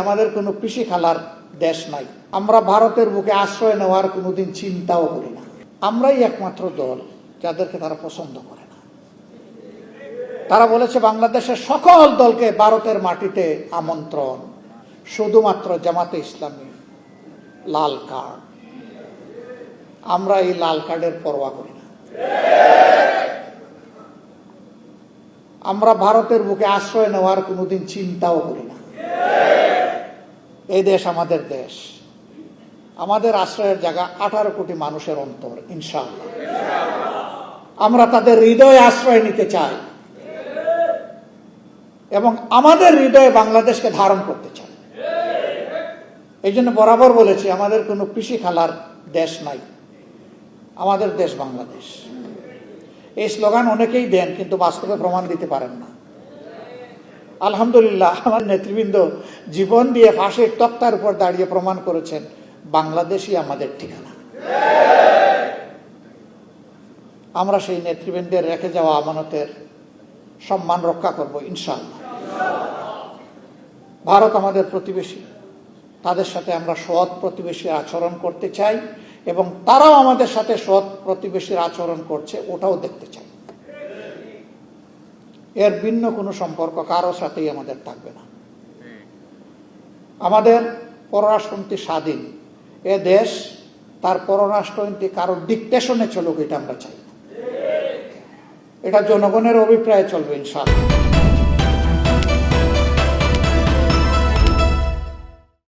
আমাদের কোনো কৃষি খালার দেশ নাই। আমরা ভারতের বুকে আশ্রয় নেওয়ার কোনোদিন চিন্তাও করি না। আমরাই একমাত্র দল যাদেরকে তারা পছন্দ করে না। তারা বলেছে বাংলাদেশের সকল দলকে ভারতের মাটিতে আমন্ত্রণ, শুধুমাত্র জামাতে ইসলামী লাল কার্ড। আমরা এই লাল কার্ডের পরোয়া করি না। আমরা ভারতের বুকে আশ্রয় নেওয়ার কোনোদিন চিন্তাও করি না। এই দেশ আমাদের দেশ, আমাদের আশ্রয়ের জায়গা 18 কোটি মানুষের অন্তর। ইনশাআল্লাহ আমরা তাদের হৃদয়ে আশ্রয় নিতে চাই এবং আমাদের হৃদয়ে বাংলাদেশকে ধারণ করতে চাই। এই জন্য বরাবর বলেছি আমাদের কোনো কৃষি খালার দেশ নাই, আমাদের দেশ বাংলাদেশ। এই স্লোগান অনেকেই দেন, কিন্তু বাস্তবে প্রমাণ দিতে পারেন না। আলহামদুলিল্লাহ আমার নেতৃবৃন্দ জীবন দিয়ে ফাঁসির তক্তার উপর দাঁড়িয়ে প্রমাণ করেছেন বাংলাদেশই আমাদের ঠিকানা। আমরা সেই নেতৃবৃন্দের রেখে যাওয়া আমানতের সম্মান রক্ষা করব ইনশাআল্লাহ। ভারত আমাদের প্রতিবেশী, তাদের সাথে আমরা সৎ প্রতিবেশীর আচরণ করতে চাই এবং তারাও আমাদের সাথে সৎ প্রতিবেশীর আচরণ করছে ওটাও দেখতে চাই। এর ভিন্ন কোনো সম্পর্ক কারো সাথেই আমাদের থাকবে না। আমাদের পররাষ্ট্রনীতি স্বাধীন। এ দেশ তার পররাষ্ট্রনীতি কারো ডিকটেশনে চলুক, এটা আমরা চাই না। এটা জনগণের অভিপ্রায়ে চলবে ইনশাআল্লাহ।